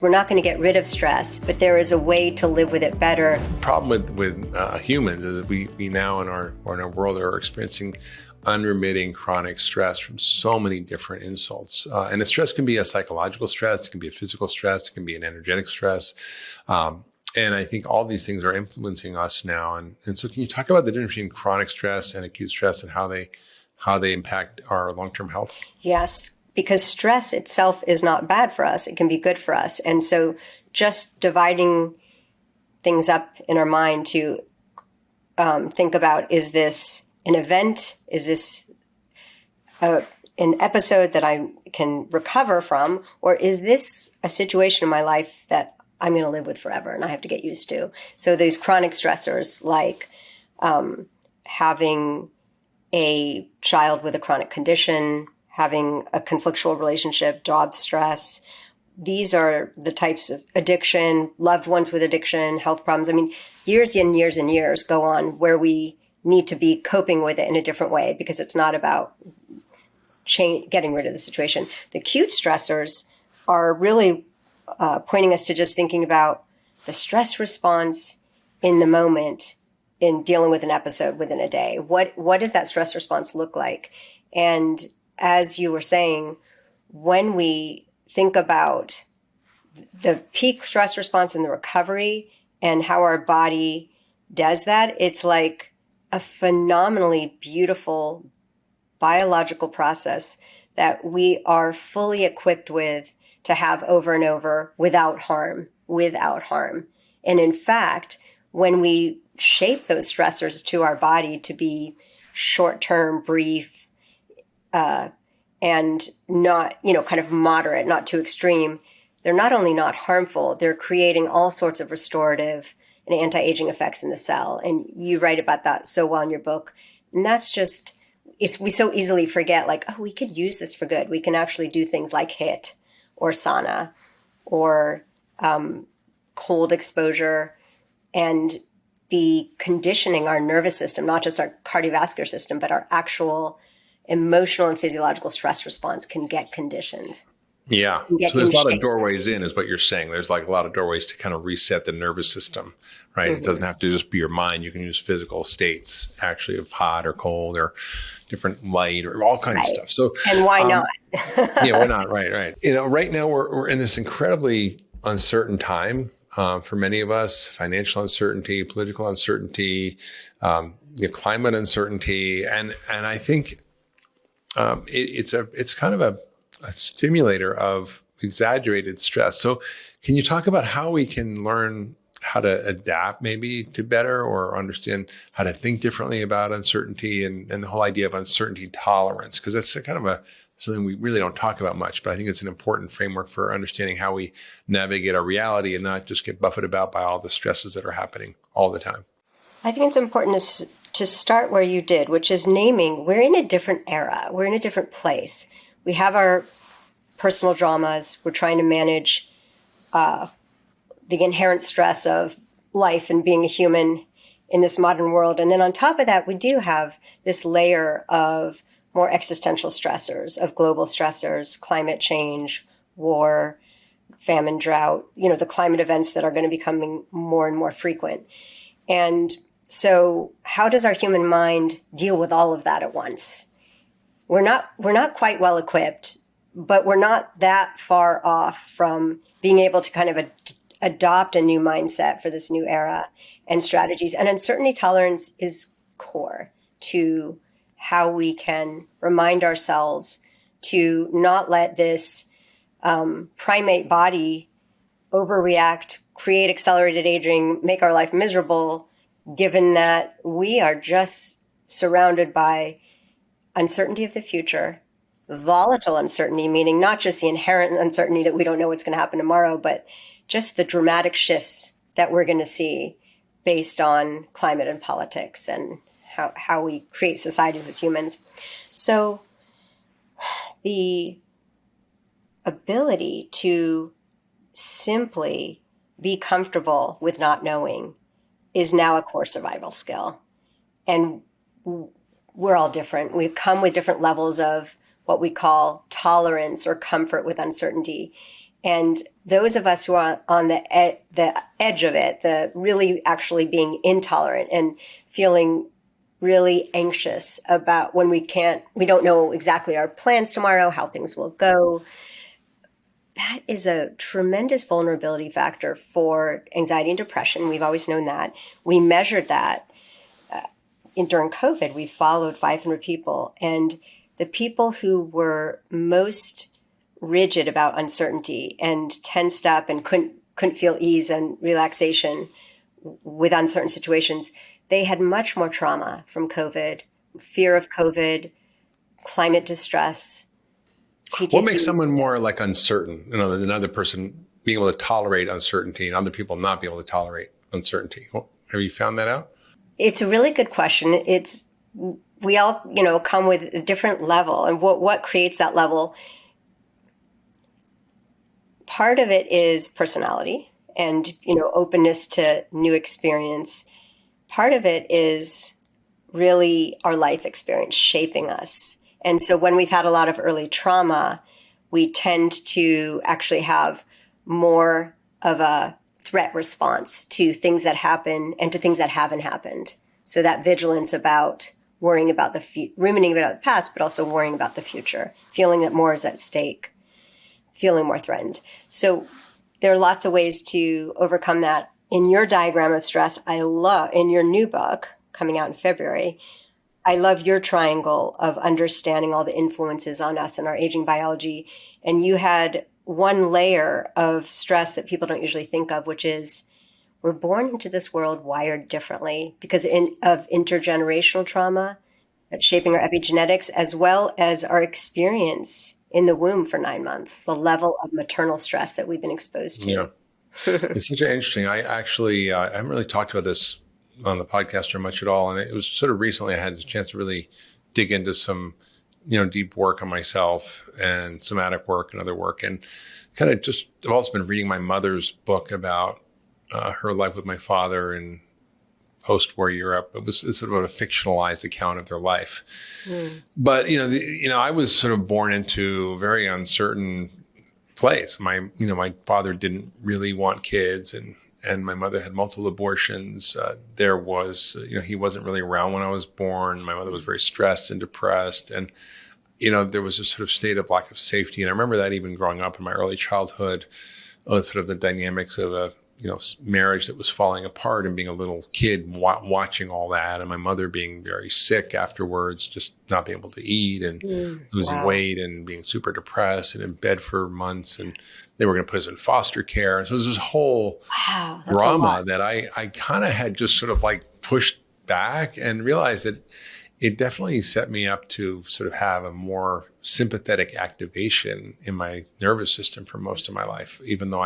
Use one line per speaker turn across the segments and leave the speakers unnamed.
We're not going to get rid of stress, but there is a way to live with it better.
The problem with humans is that we now in our world are experiencing unremitting chronic stress from so many different insults. And the stress can be a psychological stress, it can be a physical stress, it can be an energetic stress. And I think all these things are influencing us now. And so can you talk about the difference between chronic stress and acute stress and how they impact our long-term health?
Yes. Because stress itself is not bad for us. It can be good for us. And so just dividing things up in our mind to think about, is this an event? Is this an episode that I can recover from? Or is this a situation in my life that I'm going to live with forever and I have to get used to? So these chronic stressors like having a child with a chronic condition, having a conflictual relationship, job stress. These are the types of addiction, loved ones with addiction, health problems. I mean, years and years and years go on where we need to be coping with it in a different way because it's not about getting rid of the situation. The acute stressors are really pointing us to just thinking about the stress response in the moment in dealing with an episode within a day. What does that stress response look like? And as you were saying, when we think about the peak stress response and the recovery and how our body does that, it's like a phenomenally beautiful biological process that we are fully equipped with to have over and over without harm. And in fact, when we shape those stressors to our body to be short-term, brief, and not, kind of moderate, not too extreme, they're not only not harmful, they're creating all sorts of restorative and anti-aging effects in the cell. And you write about that so well in your book. And that's just, we so easily forget, like, oh, we could use this for good. We can actually do things like HIIT or sauna or cold exposure and be conditioning our nervous system, not just our cardiovascular system, but our actual emotional and physiological stress response can get conditioned.
Yeah. So there's a lot of doorways in, is what you're saying. There's like a lot of doorways to kind of reset the nervous system, right? Mm-hmm. It doesn't have to just be your mind. You can use physical states actually of hot or cold or different light or all kinds of stuff. So,
and why not?
Yeah, why not? Right. Right now we're in this incredibly uncertain time for many of us: financial uncertainty, political uncertainty, climate uncertainty, and I think it's kind of a stimulator of exaggerated stress. So can you talk about how we can learn how to adapt maybe to better or understand how to think differently about uncertainty and the whole idea of uncertainty tolerance? Because that's kind of something we really don't talk about much, but I think it's an important framework for understanding how we navigate our reality and not just get buffeted about by all the stresses that are happening all the time.
I think it's important to start where you did, which is naming we're in a different era. We're in a different place. We have our personal dramas. We're trying to manage the inherent stress of life and being a human in this modern world. And then on top of that, we do have this layer of more existential stressors, of global stressors, climate change, war, famine, drought, the climate events that are going to be becoming more and more frequent. And so how does our human mind deal with all of that at once? We're not quite well equipped, but we're not that far off from being able to kind of adopt a new mindset for this new era and strategies. And uncertainty tolerance is core to how we can remind ourselves to not let this primate body overreact, create accelerated aging, make our life miserable, given that we are just surrounded by uncertainty of the future, volatile uncertainty, meaning not just the inherent uncertainty that we don't know what's going to happen tomorrow, but just the dramatic shifts that we're going to see based on climate and politics and how we create societies as humans. So the ability to simply be comfortable with not knowing is now a core survival skill. And we're all different. We come with different levels of what we call tolerance or comfort with uncertainty. And those of us who are on the edge of it, the really actually being intolerant and feeling really anxious about when we don't know exactly our plans tomorrow, how things will go. That is a tremendous vulnerability factor for anxiety and depression. We've always known that. We measured that during COVID. We followed 500 people, and the people who were most rigid about uncertainty and tensed up and couldn't feel ease and relaxation with uncertain situations, they had much more trauma from COVID, fear of COVID, climate distress, PTSD.
What makes someone more like uncertain, than another person being able to tolerate uncertainty and other people not be able to tolerate uncertainty? Have you found that out?
It's a really good question. We all, come with a different level, and what creates that level? Part of it is personality and, openness to new experience. Part of it is really our life experience shaping us. And so when we've had a lot of early trauma, we tend to actually have more of a threat response to things that happen and to things that haven't happened. So that vigilance about worrying about ruminating about the past, but also worrying about the future, feeling that more is at stake, feeling more threatened. So there are lots of ways to overcome that. In your diagram of stress, in your new book coming out in February, I love your triangle of understanding all the influences on us and our aging biology. And you had one layer of stress that people don't usually think of, which is we're born into this world wired differently because of intergenerational trauma that's shaping our epigenetics, as well as our experience in the womb for 9 months, the level of maternal stress that we've been exposed to.
Yeah. It's such an interesting. I actually, I haven't really talked about this on the podcast or much at all. And it was sort of recently I had a chance to really dig into some, deep work on myself and somatic work and other work. And kind of I've also been reading my mother's book about her life with my father in post-war Europe. It was sort of a fictionalized account of their life. But, I was sort of born into a very uncertain place. My father didn't really want kids, and my mother had multiple abortions. There was, he wasn't really around when I was born. My mother was very stressed and depressed, and there was a sort of state of lack of safety. And I remember that even growing up in my early childhood, sort of the dynamics of a marriage that was falling apart and being a little kid watching all that, and my mother being very sick afterwards, just not being able to eat and losing weight and being super depressed and in bed for months, and they were going to put us in foster care. So there's this whole drama that I kind of had just sort of like pushed back and realized that it definitely set me up to sort of have a more sympathetic activation in my nervous system for most of my life, even though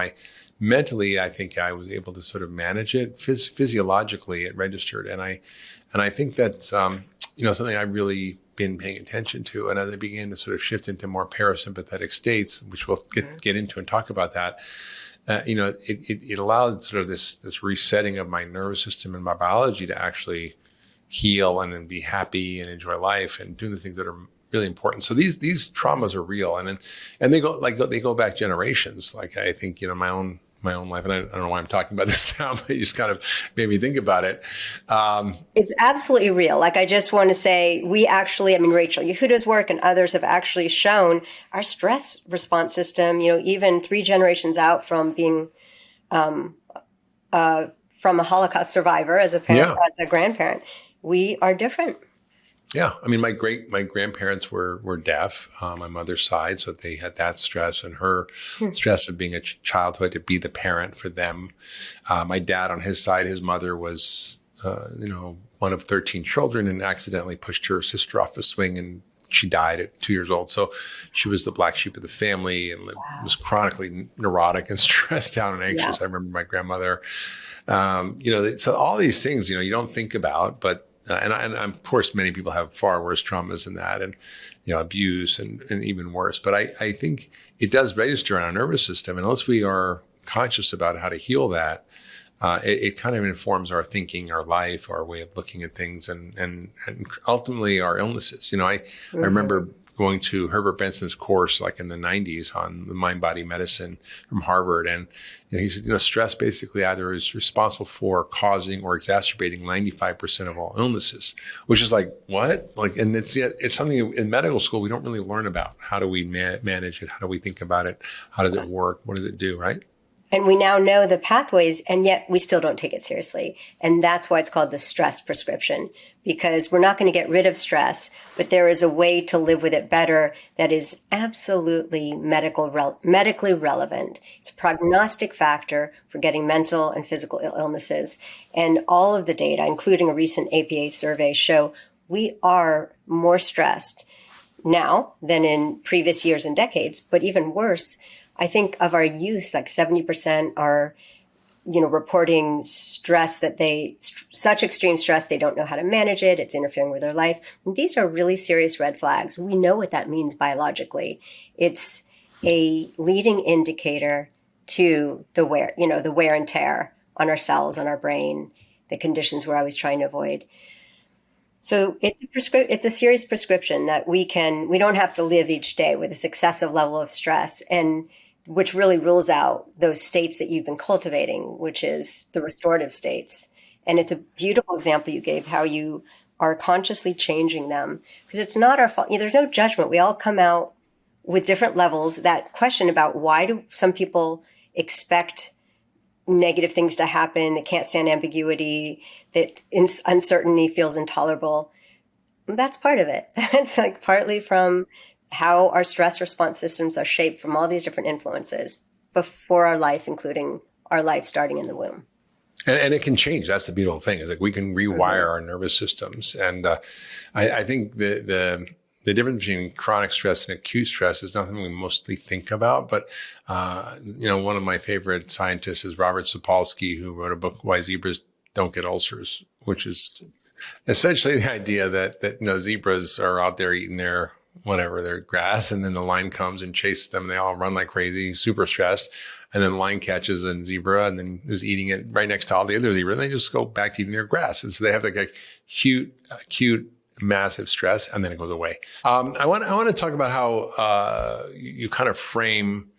mentally, I think I was able to sort of manage it. Physiologically, it registered. And I think that's, something I've really been paying attention to. And as I began to sort of shift into more parasympathetic states, which we'll get into and talk about that, it allowed sort of this resetting of my nervous system and my biology to actually heal and then be happy and enjoy life and do the things that are really important. So these traumas are real, and they go back generations. Like I think my own life, and I don't know why I'm talking about this now, but you just kind of made me think about it.
It's absolutely real. Like I just want to say, we actually, Rachel Yehuda's work and others have actually shown our stress response system. Even 3 generations out from being from a Holocaust survivor as a parent, as a grandparent, we are different.
Yeah. My grandparents were deaf on my mother's side. So they had that stress and her stress of being a child who had to be the parent for them. My dad on his side, his mother was, one of 13 children and accidentally pushed her sister off a swing, and she died at 2 years old. So she was the black sheep of the family and was chronically neurotic and stressed out and anxious. I remember my grandmother, so all these things, you don't think about, but and of course, many people have far worse traumas than that, and abuse and even worse. But I think it does register in our nervous system, and unless we are conscious about how to heal that, it kind of informs our thinking, our life, our way of looking at things, and ultimately our illnesses. I remember going to Herbert Benson's course like in the 90s on the mind-body medicine from Harvard. And he said, stress basically either is responsible for causing or exacerbating 95% of all illnesses, which is like, what? Like, and it's something in medical school we don't really learn about. How do we manage it? How do we think about it? How does it work? What does it do, right?
And we now know the pathways, and yet we still don't take it seriously. And that's why it's called the stress prescription, because we're not going to get rid of stress, but there is a way to live with it better that is absolutely medically relevant. It's a prognostic factor for getting mental and physical illnesses. And all of the data, including a recent APA survey, show we are more stressed now than in previous years and decades, but even worse, I think of our youth, like 70% are, reporting stress such extreme stress, they don't know how to manage it. It's interfering with their life. And these are really serious red flags. We know what that means biologically. It's a leading indicator to the wear and tear on our cells, on our brain, the conditions we're always trying to avoid. So it's a serious prescription that we don't have to live each day with this excessive level of stress, and which really rules out those states that you've been cultivating, which is the restorative states. And it's a beautiful example you gave, how you are consciously changing them, because it's not our fault. There's no judgment. We all come out with different levels. That question about why do some people expect negative things to happen, they can't stand ambiguity, that uncertainty feels intolerable. That's part of it. It's like partly from how our stress response systems are shaped from all these different influences before our life, including our life starting in the womb.
And it can change. That's the beautiful thing, is like we can rewire our nervous systems. And I think the difference between chronic stress and acute stress is nothing we mostly think about. But, one of my favorite scientists is Robert Sapolsky, who wrote a book, Why Zebras Don't Get Ulcers, which is essentially the idea that zebras are out there eating their grass, and then the lion comes and chases them, and they all run like crazy, super stressed. And then the lion catches a zebra and then is eating it right next to all the other zebras, and they just go back to eating their grass. And so they have like a acute, massive stress, and then it goes away. I want to talk about how you kind of frame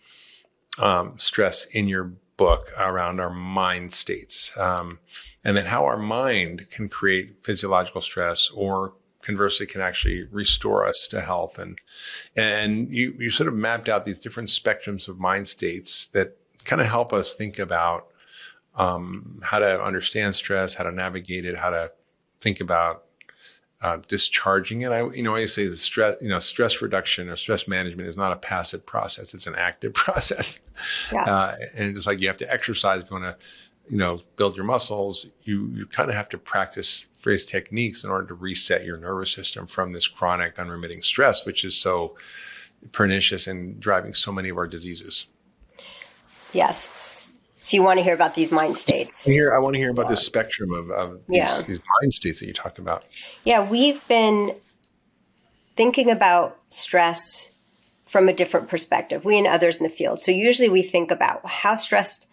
stress in your book around our mind states, and then how our mind can create physiological stress, or conversely can actually restore us to health. And you sort of mapped out these different spectrums of mind states that kind of help us think about how to understand stress, how to navigate it, how to think about discharging it. I always say the stress reduction or stress management is not a passive process; it's an active process. Yeah. And just like you have to exercise if you want to, build your muscles, you kind of have to practice various techniques in order to reset your nervous system from this chronic, unremitting stress, which is so pernicious and driving so many of our diseases.
Yes. So you want to hear about these mind states?
I want to hear about this spectrum of these mind states that you talk about.
Yeah, we've been thinking about stress from a different perspective, we and others in the field. So usually we think about how stressed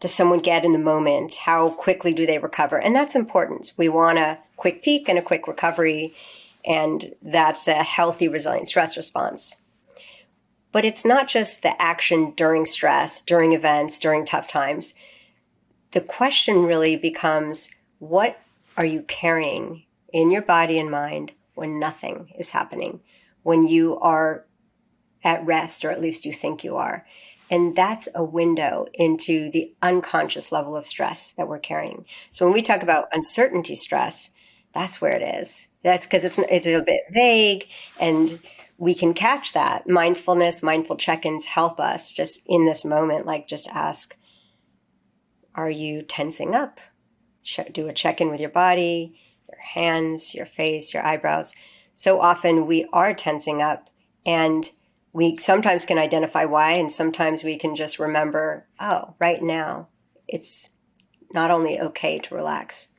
does someone get in the moment? How quickly do they recover? And that's important. We want a quick peak and a quick recovery, and that's a healthy, resilient stress response. But it's not just the action during stress, during events, during tough times. The question really becomes, what are you carrying in your body and mind when nothing is happening, when you are at rest, or at least you think you are? And that's a window into the unconscious level of stress that we're carrying. So when we talk about uncertainty stress, that's where it is. That's because it's a bit vague, and we can catch that. Mindfulness, mindful check-ins help us just in this moment, like just ask, are you tensing up? Do a check-in with your body, your hands, your face, your eyebrows. So often we are tensing up, and we sometimes can identify why, and sometimes we can just remember, oh, right now, it's not only okay to relax,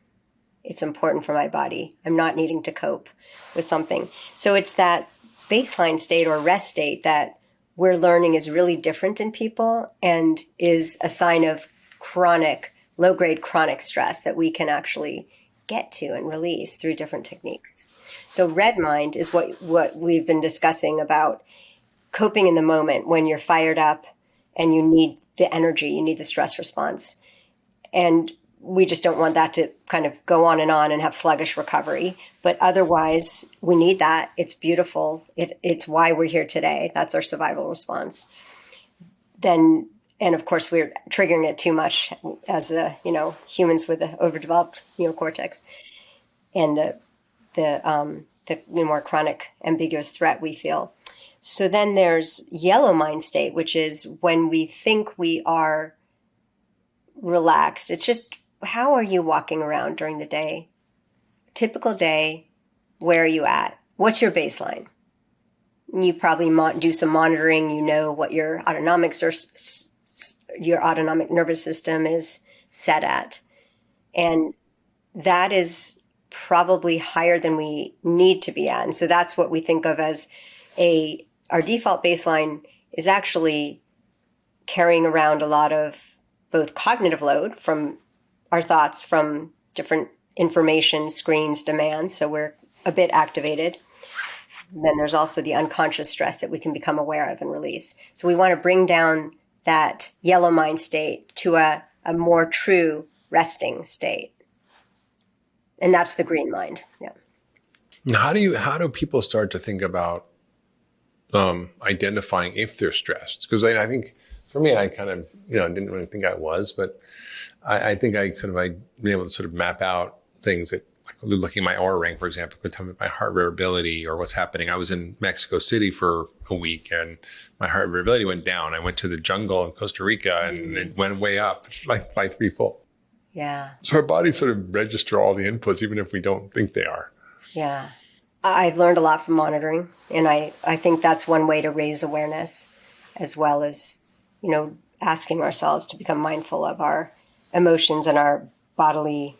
it's important for my body. I'm not needing to cope with something. So it's that baseline state or rest state that we're learning is really different in people and is a sign of chronic, low-grade chronic stress that we can actually get to and release through different techniques. So red mind is what we've been discussing about coping in the moment when you're fired up and you need the energy, you need the stress response. And we just don't want that to kind of go on and have sluggish recovery. But otherwise, we need that. It's beautiful. It's why we're here today. That's our survival response. Then, and of course, we're triggering it too much as humans with the overdeveloped neocortex and the more chronic ambiguous threat we feel. So then there's yellow mind state, which is when we think we are relaxed. It's just, how are you walking around during the day? Typical day, where are you at? What's your baseline? You probably do some monitoring. You know what your autonomic nervous system is set at. And that is probably higher than we need to be at. And so that's what we think of as our default baseline is actually carrying around a lot of both cognitive load from our thoughts, from different information, screens, demands. So we're a bit activated. Then there's also the unconscious stress that we can become aware of and release. So we want to bring down that yellow mind state to a more true resting state. And that's the green mind. Yeah.
How do people start to think about identifying if they're stressed? Because I think for me, I kind of, didn't really think I was, but I think I've been able to sort of map out things that, like looking at my aura ring, for example, could tell me my heart variability or what's happening. I was in Mexico City for a week and my heart variability went down. I went to the jungle in Costa Rica and it went way up, like by threefold.
Yeah.
So our bodies sort of register all the inputs, even if we don't think they are.
Yeah. I've learned a lot from monitoring, and I think that's one way to raise awareness, as well as, asking ourselves to become mindful of our emotions and our bodily,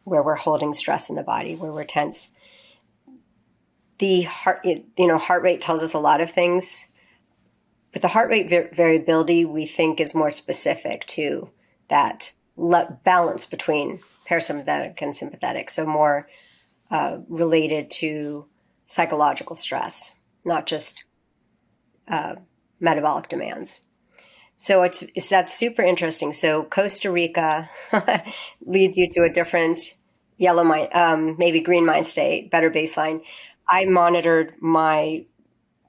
where we're holding stress in the body, where we're tense. The heart rate tells us a lot of things, but the heart rate variability we think is more specific to that balance between parasympathetic and sympathetic. So more related to psychological stress, not just metabolic demands. So that's super interesting. So Costa Rica leads you to a different yellow mind, maybe green mind state, better baseline. I monitored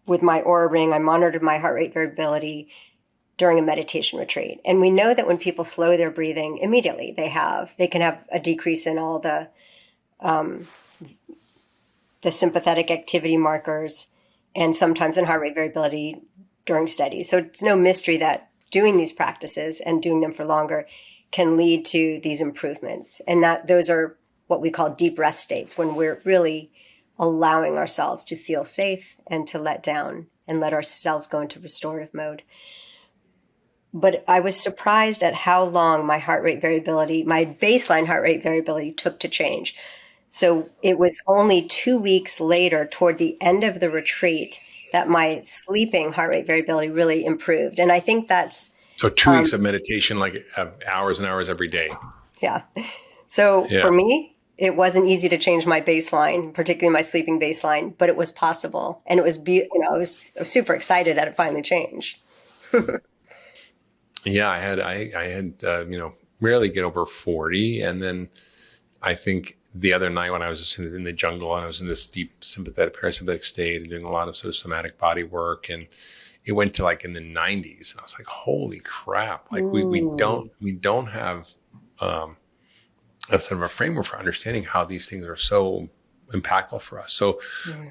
with my aura ring, I monitored my heart rate variability during a meditation retreat. And we know that when people slow their breathing, immediately they can have a decrease in all the sympathetic activity markers, and sometimes in heart rate variability during studies. So it's no mystery that doing these practices and doing them for longer can lead to these improvements. And those are what we call deep rest states, when we're really allowing ourselves to feel safe and to let down and let our cells go into restorative mode. But I was surprised at how long my baseline heart rate variability took to change. So it was only 2 weeks later, toward the end of the retreat, that my sleeping heart rate variability really improved. And I think that's...
So 2 weeks of meditation, like hours and hours every day.
Yeah. So for me, it wasn't easy to change my baseline, particularly my sleeping baseline, but it was possible. And it was, I was super excited that it finally changed.
Yeah, I had rarely get over 40. And then I think the other night when I was just in the jungle and I was in this deep sympathetic, parasympathetic state and doing a lot of sort of somatic body work, and it went to like in the 90s, and I was like, holy crap. Like we don't have a sort of a framework for understanding how these things are so impactful for us. So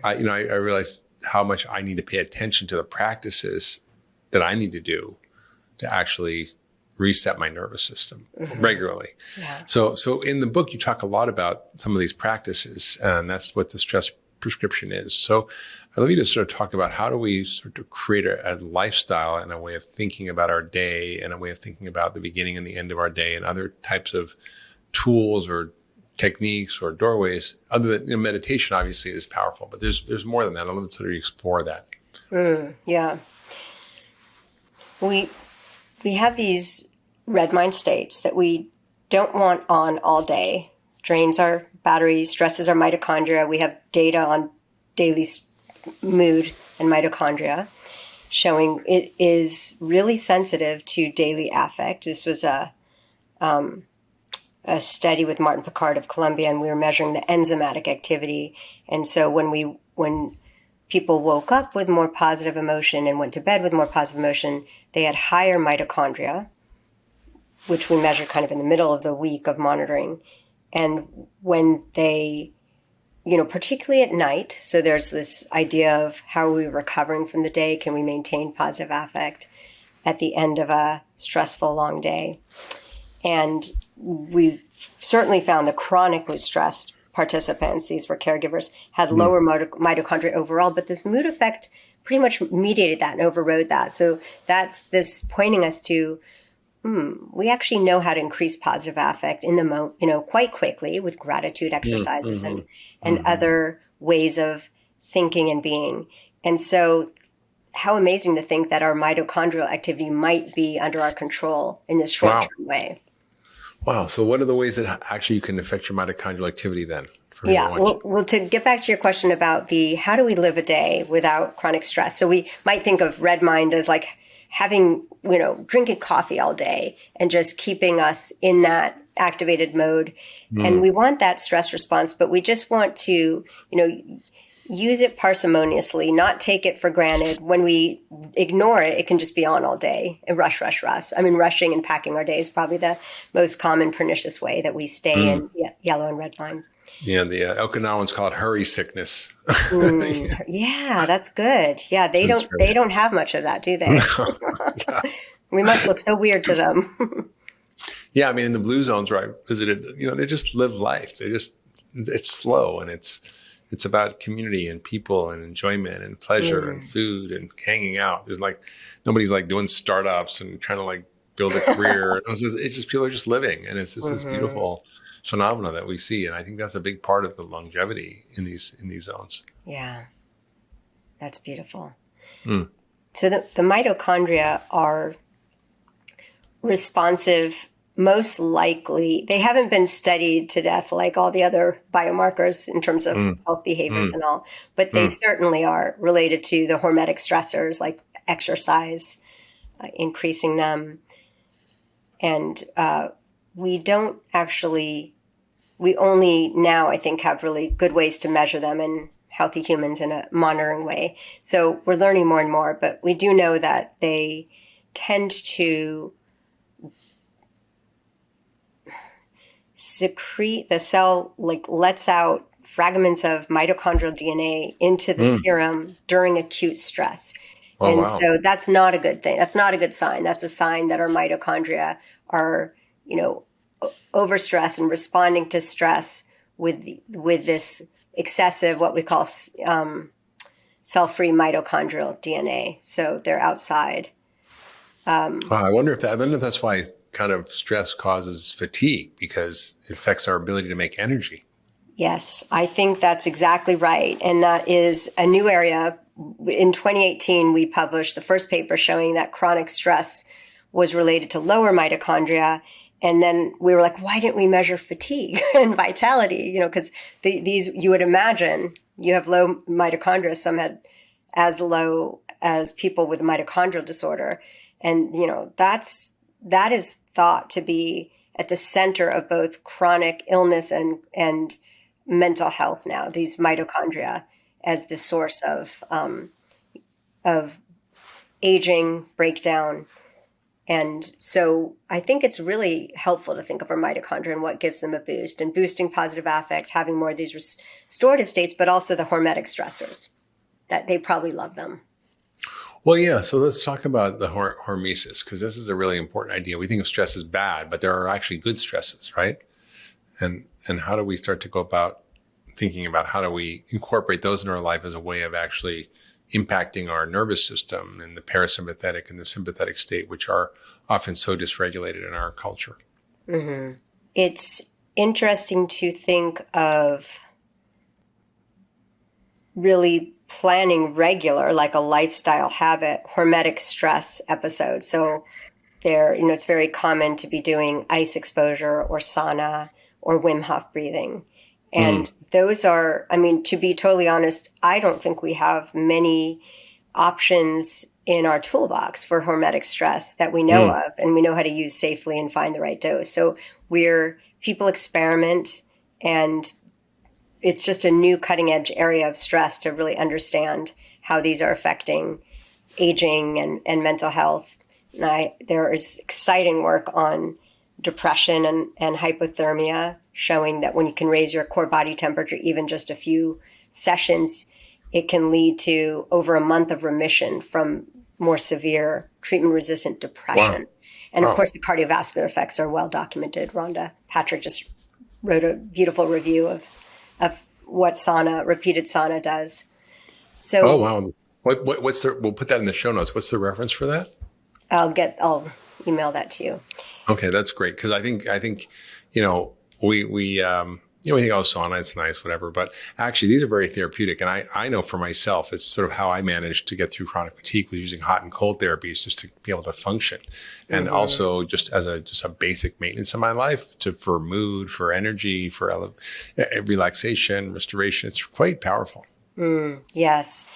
I realized how much I need to pay attention to the practices that I need to do to actually reset my nervous system regularly. Yeah. So in the book, you talk a lot about some of these practices, and that's what the stress prescription is. So I'd love you to sort of talk about how do we sort of create a lifestyle and a way of thinking about our day and a way of thinking about the beginning and the end of our day and other types of tools or techniques or doorways. Other than meditation, obviously, is powerful, but there's more than that. I'd love to sort of explore that.
Yeah. We have these red mind states that we don't want on all day, drains our battery stresses our mitochondria. We have data on daily mood and mitochondria showing it is really sensitive to daily affect. This was a study with Martin Picard of Columbia, and we were measuring the enzymatic activity. And so when people woke up with more positive emotion and went to bed with more positive emotion, they had higher mitochondria, which we measured kind of in the middle of the week of monitoring. And when they, particularly at night, so there's this idea of how are we recovering from the day? Can we maintain positive affect at the end of a stressful long day? And we certainly found the chronically stressed participants, these were caregivers, had lower mitochondria overall, but this mood effect pretty much mediated that and overrode that. So that's this pointing us to, we actually know how to increase positive affect in the moment, quite quickly with gratitude exercises and other ways of thinking and being. And so how amazing to think that our mitochondrial activity might be under our control in this short-term way.
Wow. So what are the ways that actually you can affect your mitochondrial activity then?
Well, to get back to your question about how do we live a day without chronic stress? So we might think of red mind as like having, drinking coffee all day and just keeping us in that activated mode. And we want that stress response, but we just want to, use it parsimoniously, not take it for granted. When we ignore it, it can just be on all day and rush. I mean, rushing and packing our day is probably the most common pernicious way that we stay in yellow and red mind.
Yeah, the Okinawans call it hurry sickness.
Yeah, that's good. Yeah, they don't have much of that, do they?
Yeah.
We must look so weird to them.
Yeah, I mean, in the blue zones where I visited, they just live life. It's slow, and it's about community and people and enjoyment and pleasure and food and hanging out. There's nobody's doing startups and trying to build a career. It's just people are just living, and it's just this beautiful phenomena that we see. And I think that's a big part of the longevity in these zones.
Yeah, that's beautiful. So the mitochondria are responsive. Most likely, they haven't been studied to death like all the other biomarkers in terms of health behaviors and all, but they certainly are related to the hormetic stressors like exercise, increasing them. And we only now, I think, have really good ways to measure them in healthy humans in a monitoring way. So we're learning more and more, but we do know that they tend to secrete, the cell lets out fragments of mitochondrial DNA into the serum during acute stress. So that's not a good thing. That's not a good sign. That's a sign that our mitochondria are, overstressed and responding to stress with this excessive, what we call cell-free mitochondrial DNA. So they're outside.
I wonder if that's why kind of stress causes fatigue, because it affects our ability to make energy.
Yes, I think that's exactly right. And that is a new area. In 2018, we published the first paper showing that chronic stress was related to lower mitochondria. And then we were like, why didn't we measure fatigue and vitality? Because these, you would imagine, you have low mitochondria. Some had as low as people with mitochondrial disorder. And, that is thought to be at the center of both chronic illness and mental health now, these mitochondria as the source of aging, breakdown. And so I think it's really helpful to think of our mitochondria and what gives them a boost, and boosting positive affect, having more of these restorative states, but also the hormetic stressors, that they probably love them.
Well, yeah. So let's talk about the hormesis, because this is a really important idea. We think of stress as bad, but there are actually good stresses, right? And how do we start to go about thinking about how do we incorporate those in our life as a way of actually impacting our nervous system and the parasympathetic and the sympathetic state, which are often so dysregulated in our culture?
Mm-hmm. It's interesting to think of really planning regular, like a lifestyle habit, hormetic stress episodes. So it's very common to be doing ice exposure or sauna or Wim Hof breathing. And those are, I mean, to be totally honest, I don't think we have many options in our toolbox for hormetic stress that we know of, and we know how to use safely and find the right dose. So people experiment, and it's just a new cutting edge area of stress to really understand how these are affecting aging and mental health. And there is exciting work on depression and hypothermia, showing that when you can raise your core body temperature, even just a few sessions, it can lead to over a month of remission from more severe treatment-resistant depression.
Wow.
And of course, the cardiovascular effects are well documented. Rhonda Patrick just wrote a beautiful review of what repeated sauna does. So,
Oh, wow. We'll put that in the show notes. What's the reference for that?
I'll email that to you.
Okay, that's great. Because I think, we think, oh, sauna, it's nice, whatever. But actually, these are very therapeutic. And I know for myself, it's sort of how I managed to get through chronic fatigue, was using hot and cold therapies just to be able to function. And also just as a basic maintenance in my life for mood, for energy, for relaxation, restoration. It's quite powerful.
Yes,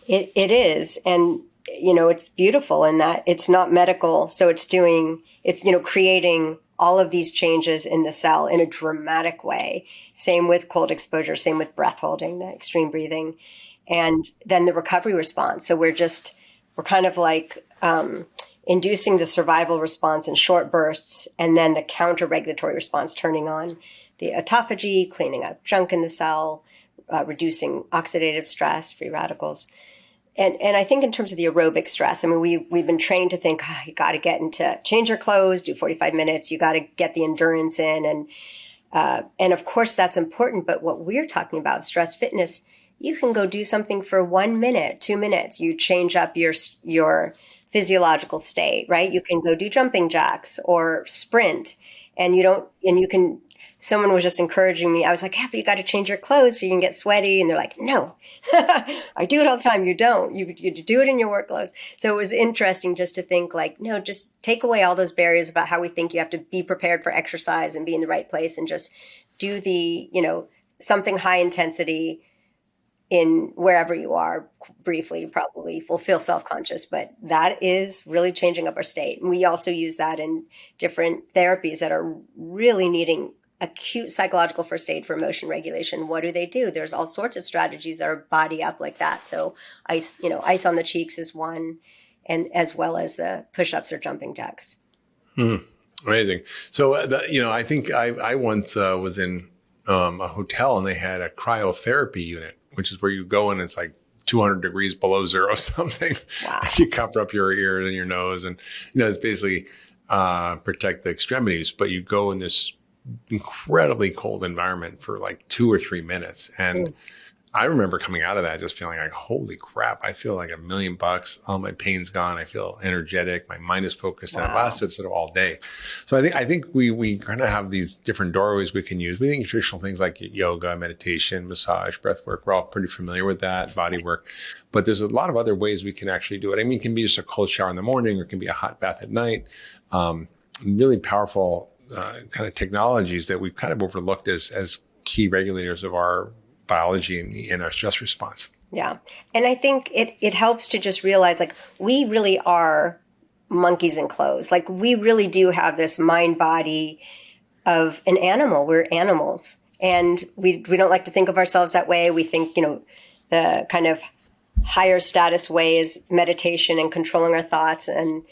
it is. And, it's beautiful in that it's not medical. So it's creating all of these changes in the cell in a dramatic way. Same with cold exposure, same with breath holding, the extreme breathing, and then the recovery response. So we're kind of like inducing the survival response in short bursts, and then the counter-regulatory response, turning on the autophagy, cleaning up junk in the cell, reducing oxidative stress, free radicals. And I think in terms of the aerobic stress, I mean, we've been trained to think, you got to change your clothes, do 45 minutes, you got to get the endurance in. And of course that's important. But what we're talking about, stress fitness, you can go do something for 1 minute, 2 minutes. You change up your physiological state, right? You can go do jumping jacks or sprint, and someone was just encouraging me. I was like, yeah, but you got to change your clothes so you can get sweaty. And they're like, no, I do it all the time. You don't. You do it in your work clothes. So it was interesting just to think like, no, just take away all those barriers about how we think you have to be prepared for exercise and be in the right place, and just do something high intensity in wherever you are briefly. You probably will feel self-conscious, but that is really changing up our state. And we also use that in different therapies that are really needing acute psychological first aid for emotion regulation. What do they do? There's all sorts of strategies that are body up like that. So ice on the cheeks is one, and as well as the push-ups or jumping jacks.
Amazing. So, I think I once was in a hotel, and they had a cryotherapy unit, which is where you go and it's like 200 degrees below zero something.
Wow.
You cover up your ears and your nose, and it's basically protect the extremities. But you go in this incredibly cold environment for like 2 or 3 minutes. And I remember coming out of that just feeling like, holy crap, I feel like $1,000,000. All my pain's gone. I feel energetic. My mind is focused. Wow. And it lasted sort of all day. So I think we kind of have these different doorways we can use. We think traditional things like yoga, meditation, massage, breath work, we're all pretty familiar with that, body work. But there's a lot of other ways we can actually do it. I mean, it can be just a cold shower in the morning, or it can be a hot bath at night. Really powerful kind of technologies that we've kind of overlooked as key regulators of our biology and our stress response.
Yeah. And I think it helps to just realize, like, we really are monkeys in clothes. Like, we really do have this mind body of an animal. We're animals. And we don't like to think of ourselves that way. We think, the kind of higher status way is meditation and controlling our thoughts. And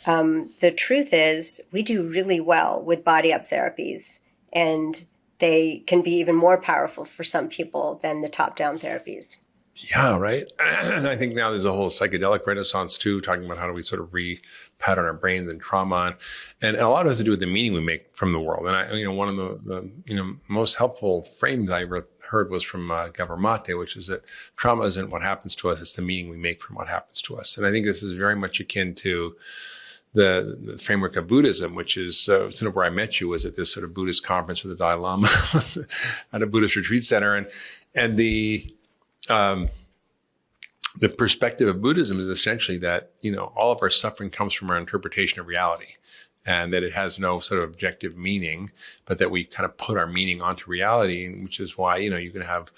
the truth is, we do really well with body up therapies, and they can be even more powerful for some people than the top down therapies.
Yeah, right. And I think now there's a whole psychedelic renaissance too, talking about how do we sort of re-pattern our brains and trauma, and a lot has to do with the meaning we make from the world. And one of the most helpful frames I ever heard was from Gabor Mate, which is that trauma isn't what happens to us; it's the meaning we make from what happens to us. And I think this is very much akin to the framework of Buddhism, which is sort of where I met you, was at this sort of Buddhist conference with the Dalai Lama at a Buddhist retreat center. And the perspective of Buddhism is essentially that, all of our suffering comes from our interpretation of reality. and that it has no sort of objective meaning, but that we kind of put our meaning onto reality, which is why, you can have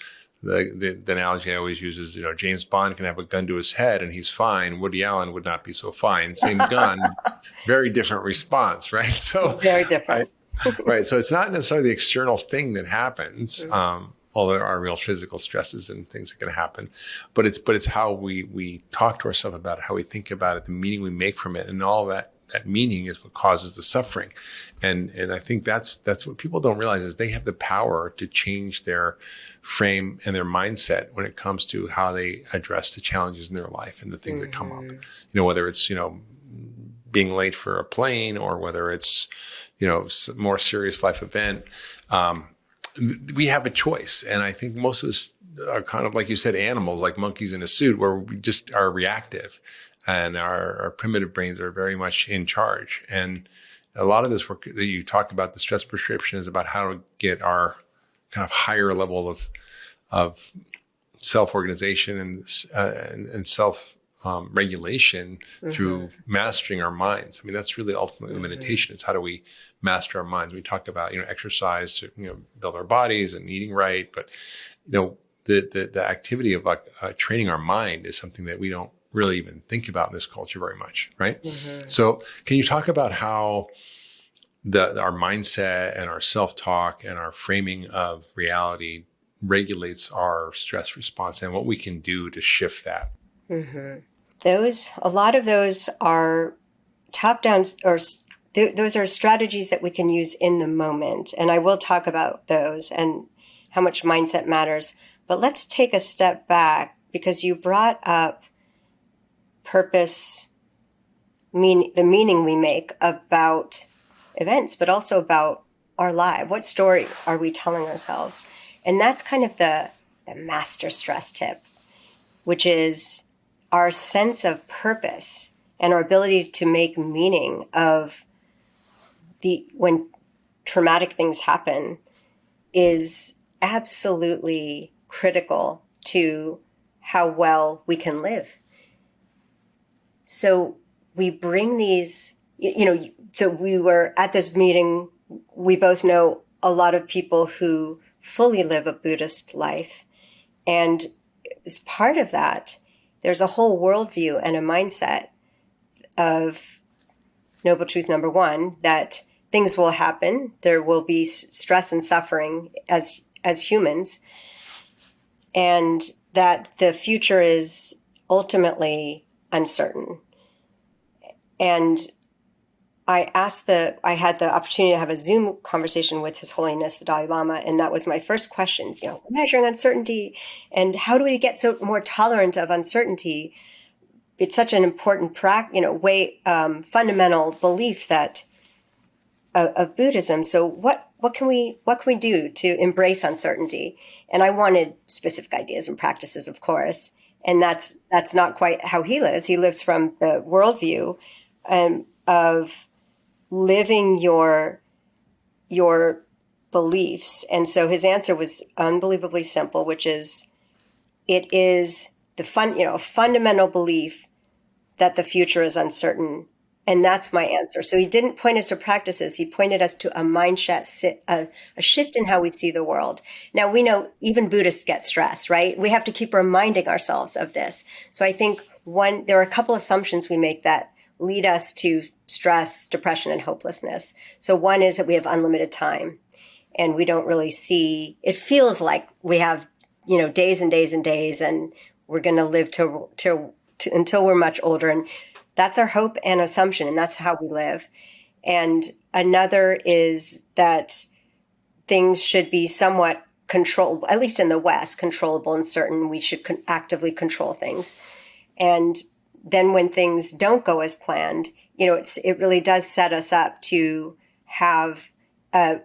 the analogy I always use is, James Bond can have a gun to his head and he's fine. Woody Allen would not be so fine. Same gun, very different response, right? So
Very different.
right. So it's not necessarily the external thing that happens, although there are real physical stresses and things that can happen, but it's how we talk to ourselves about it, how we think about it, the meaning we make from it, and all that meaning is what causes the suffering. And I think that's what people don't realize is they have the power to change their frame and their mindset when it comes to how they address the challenges in their life and the things that come up, whether it's, being late for a plane or whether it's, more serious life event. We have a choice. And I think most of us are kind of, like you said, animals, like monkeys in a suit, where we just are reactive. And our primitive brains are very much in charge. And a lot of this work that you talked about, the stress prescription, is about how to get our kind of higher level of self-organization and self regulation through mastering our minds. I mean, that's really ultimately meditation. It's how do we master our minds? We talked about, exercise to, build our bodies and eating right. But, the activity of training our mind is something that we don't really even think about in this culture very much, right? So can you talk about how our mindset and our self-talk and our framing of reality regulates our stress response and what we can do to shift that?
A lot of those are top-down, or those are strategies that we can use in the moment. And I will talk about those and how much mindset matters. But let's take a step back, because you brought up purpose, the meaning we make about events, but also about our life. What story are we telling ourselves? And that's kind of the master stress tip, which is our sense of purpose and our ability to make meaning of when traumatic things happen is absolutely critical to how well we can live. So we bring these, so we were at this meeting, we both know a lot of people who fully live a Buddhist life. And as part of that, there's a whole worldview and a mindset of noble truth number one, that things will happen. There will be stress and suffering as humans, and that the future is ultimately uncertain. And I had the opportunity to have a Zoom conversation with His Holiness, the Dalai Lama, and that was my first questions, measuring uncertainty, and how do we get so more tolerant of uncertainty? It's such an important fundamental belief that of Buddhism. So what can we do to embrace uncertainty? And I wanted specific ideas and practices, of course. And that's not quite how he lives. He lives from the worldview of living your beliefs. And so his answer was unbelievably simple, which is, it is the fundamental belief that the future is uncertain. And that's my answer. So he didn't point us to practices. He pointed us to a mindset, a shift in how we see the world. Now, we know even Buddhists get stressed, right? We have to keep reminding ourselves of this. So I think there are a couple assumptions we make that lead us to stress, depression, and hopelessness. So one is that we have unlimited time, and we don't really see, it feels like we have, days and days and days, and we're going to live until we're much older. And that's our hope and assumption, and that's how we live. And another is that things should be somewhat controllable, at least in the West, controllable and certain. We should actively control things. And then when things don't go as planned, it really does set us up to have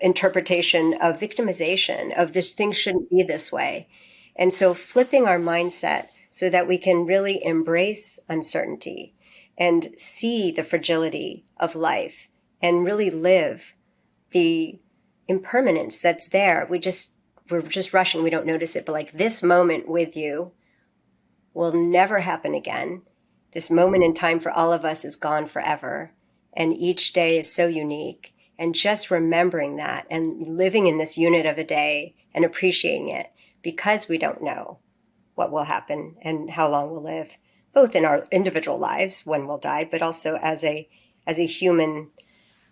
interpretation of victimization, of this thing shouldn't be this way. And so flipping our mindset so that we can really embrace uncertainty and see the fragility of life and really live the impermanence that's there. We're just rushing. We don't notice it. But like, this moment with you will never happen again. This moment in time for all of us is gone forever. and each day is so unique. And just remembering that and living in this unit of a day and appreciating it, because we don't know what will happen and how long we'll live, both in our individual lives when we'll die, but also as a human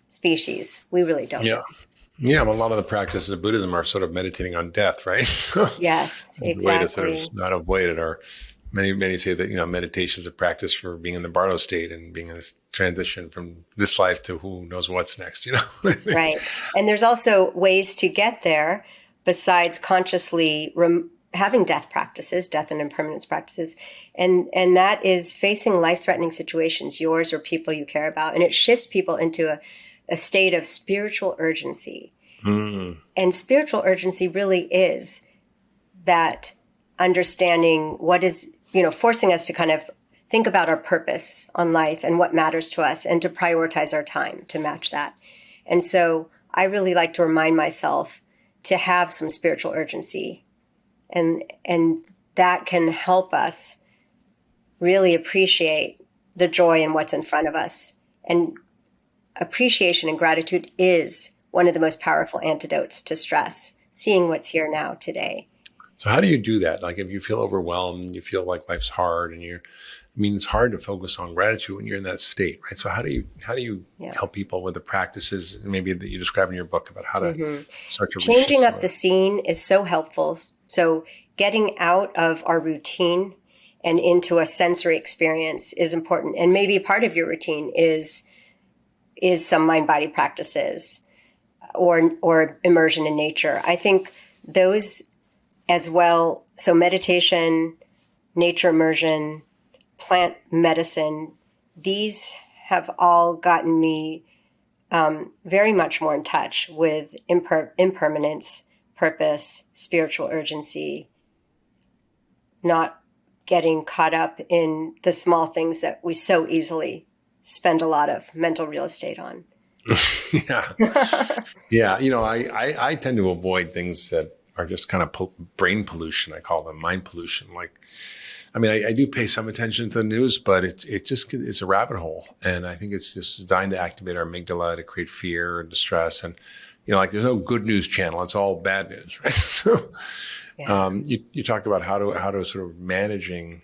species. We really don't
Yeah.
know.
Yeah. Well, a lot of the practices of Buddhism are sort of meditating on death, right? So
Yes,
a way to sort of
exactly.
not avoid it, or many say that, meditation is a practice for being in the Bardo state and being in this transition from this life to who knows what's next,
Right. And there's also ways to get there besides consciously having death practices, death and impermanence practices. And that is facing life-threatening situations, yours or people you care about. And it shifts people into a state of spiritual urgency.
Mm.
And spiritual urgency really is that understanding what is, forcing us to kind of think about our purpose on life and what matters to us, and to prioritize our time to match that. And so I really like to remind myself to have some spiritual urgency, and that can help us really appreciate the joy in what's in front of us. And appreciation and gratitude is one of the most powerful antidotes to stress, seeing what's here now today.
So how do you do that? Like if you feel overwhelmed and you feel like life's hard and it's hard to focus on gratitude when you're in that state, right? So how do you help people with the practices maybe that you describe in your book about how to start to
Changing
reshift
up the scene is so helpful. So getting out of our routine and into a sensory experience is important. And maybe part of your routine is some mind-body practices or immersion in nature. I think those as well. So meditation, nature immersion, plant medicine, these have all gotten me very much more in touch with impermanence, purpose, spiritual urgency, not getting caught up in the small things that we so easily spend a lot of mental real estate on.
Yeah. Yeah. I tend to avoid things that are just kind of brain pollution. I call them mind pollution. I do pay some attention to the news, but it's a rabbit hole. And I think it's just designed to activate our amygdala to create fear and distress. And, there's no good news channel. It's all bad news, right? So, you talk about how to sort of managing,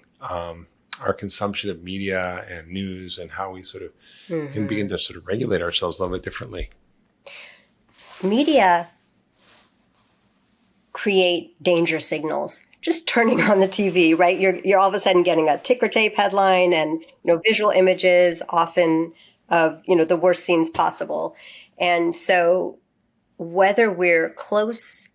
our consumption of media and news, and how we sort of can begin to sort of regulate ourselves a little bit differently.
Media create danger signals. Just turning on the TV, right? You're all of a sudden getting a ticker tape headline and visual images, often of the worst scenes possible. And so whether we're close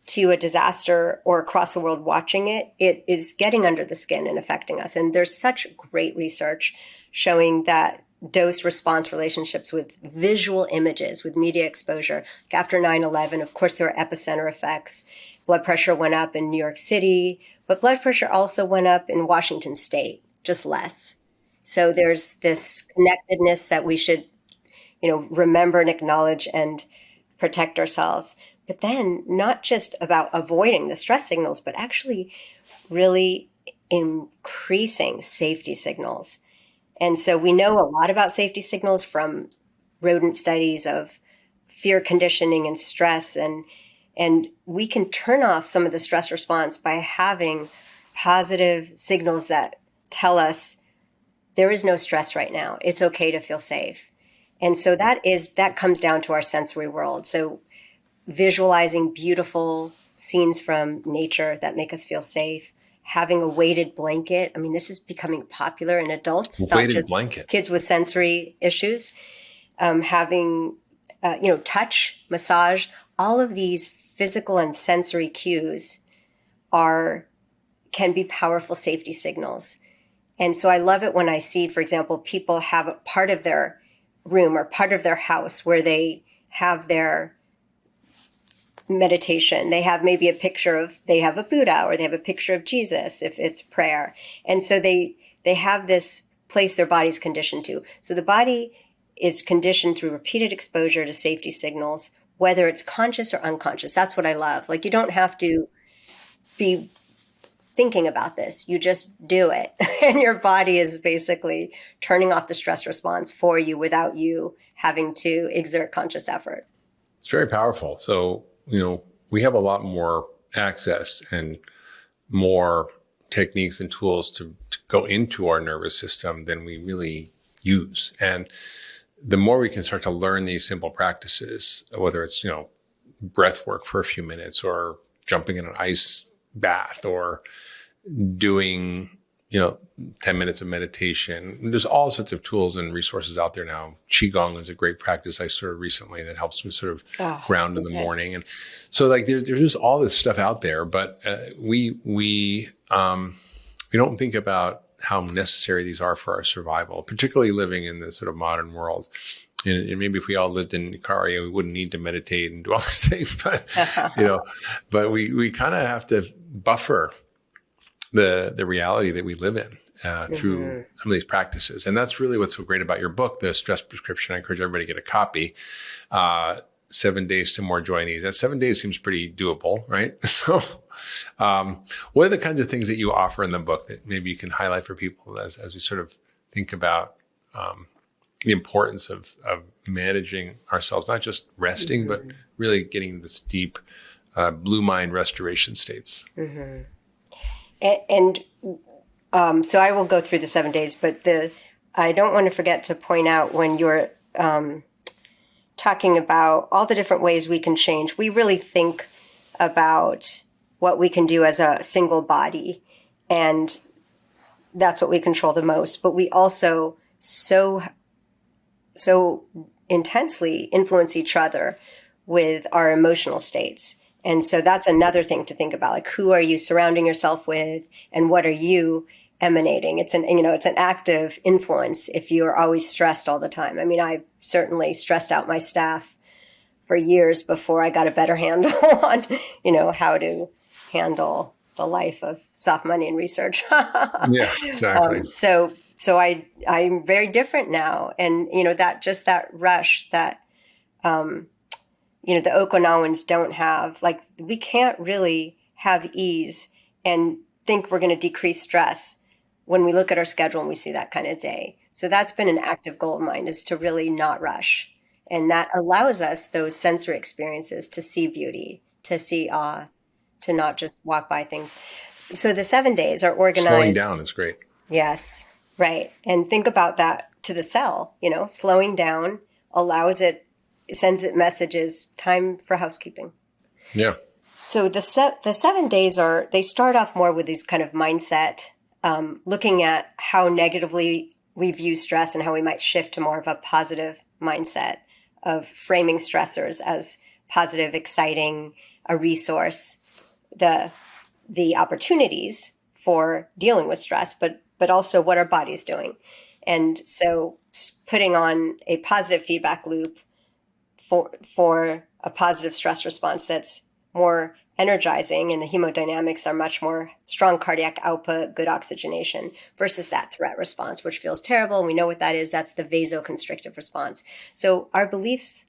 to a disaster or across the world watching it, it is getting under the skin and affecting us. And there's such great research showing that dose response relationships with visual images, with media exposure. Like after 9/11, of course, there were epicenter effects. Blood pressure went up in New York City, but blood pressure also went up in Washington State, just less. So there's this connectedness that we should, remember and acknowledge and protect ourselves. But then not just about avoiding the stress signals, but actually really increasing safety signals. And so we know a lot about safety signals from rodent studies of fear conditioning and stress. And we can turn off some of the stress response by having positive signals that tell us there is no stress right now. It's okay to feel safe. And so that comes down to our sensory world. So visualizing beautiful scenes from nature that make us feel safe, having a weighted blanket. I mean, this is becoming popular in adults, not just kids with sensory issues. Having, touch, massage, all of these physical and sensory cues can be powerful safety signals. And so I love it when I see, for example, people have a part of their room or part of their house where they have their meditation. They have maybe they have a Buddha, or they have a picture of Jesus if it's prayer. And so they have this place their body's conditioned to. So the body is conditioned through repeated exposure to safety signals, whether it's conscious or unconscious. That's what I love. Like, you don't have to be thinking about this. You just do it. And your body is basically turning off the stress response for you without you having to exert conscious effort.
It's very powerful. So, we have a lot more access and more techniques and tools to go into our nervous system than we really use. And the more we can start to learn these simple practices, whether it's, breath work for a few minutes or jumping in an ice bath or doing, 10 minutes of meditation. There's all sorts of tools and resources out there now. Qigong is a great practice I started recently that helps me sort of ground in the morning. And so there's just all this stuff out there, but we don't think about how necessary these are for our survival, particularly living in this sort of modern world. And maybe if we all lived in Ikaria, we wouldn't need to meditate and do all these things, but, but we kind of have to buffer the reality that we live in through some of these practices. And that's really what's so great about your book, The Stress Prescription. I encourage everybody to get a copy. 7 days to more joy and ease. That 7 days seems pretty doable, right? So what are the kinds of things that you offer in the book that maybe you can highlight for people as we sort of think about the importance of managing ourselves, not just resting, but really getting this deep blue mind restoration states?
And so I will go through the 7 days, but I don't want to forget to point out when you're talking about all the different ways we can change, we really think about what we can do as a single body, and that's what we control the most. But we also so intensely influence each other with our emotional states. And so that's another thing to think about, like, who are you surrounding yourself with and what are you emanating? It's an active influence if you're always stressed all the time. I mean, I certainly stressed out my staff for years before I got a better handle on, how to handle the life of soft money and research.
Yeah, exactly.
So I'm very different now. And, that rush that, the Okinawans don't have, like, we can't really have ease and think we're going to decrease stress when we look at our schedule and we see that kind of day. So that's been an active goal of mine, is to really not rush. And that allows us those sensory experiences to see beauty, to see awe, to not just walk by things. So the 7 days are organized.
Slowing down is great.
Yes, right. And think about that to the cell, slowing down sends it messages, time for housekeeping.
Yeah.
So the 7 days they start off more with these kind of mindset, looking at how negatively we view stress and how we might shift to more of a positive mindset of framing stressors as positive, exciting, a resource, the opportunities for dealing with stress, but also what our body's doing. And so putting on a positive feedback loop for a positive stress response that's more energizing, and the hemodynamics are much more strong cardiac output, good oxygenation, versus that threat response, which feels terrible. We know what that is. That's the vasoconstrictive response. So our beliefs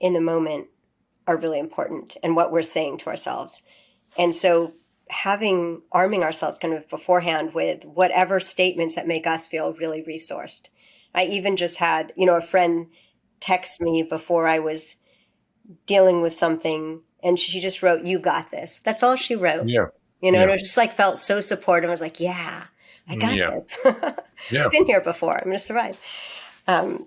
in the moment are really important, and what we're saying to ourselves. And so arming ourselves kind of beforehand with whatever statements that make us feel really resourced. I even just had, a friend text me before I was dealing with something, and she just wrote, "You got this." That's all she wrote.
Yeah.
And it just felt so supportive. I was like, yeah, I got this.
Yeah.
I've been here before. I'm going to survive. I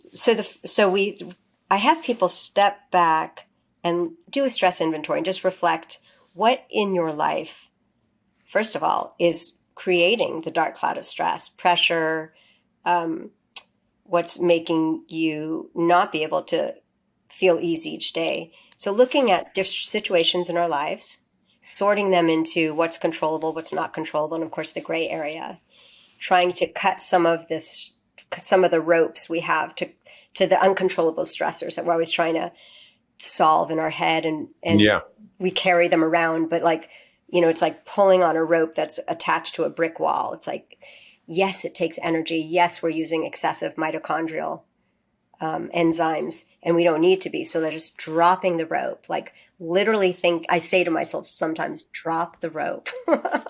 have people step back and do a stress inventory and just reflect what in your life, first of all, is creating the dark cloud of stress, pressure, what's making you not be able to feel easy each day. So looking at different situations in our lives, sorting them into what's controllable, what's not controllable, and of course the gray area, trying to cut some of the ropes we have to the uncontrollable stressors that we're always trying to solve in our head, and we carry them around, but it's like pulling on a rope that's attached to a brick wall. It's like, yes, it takes energy. Yes, we're using excessive mitochondrial enzymes, and we don't need to be. So they're just dropping the rope. Like literally I say to myself sometimes, drop the rope.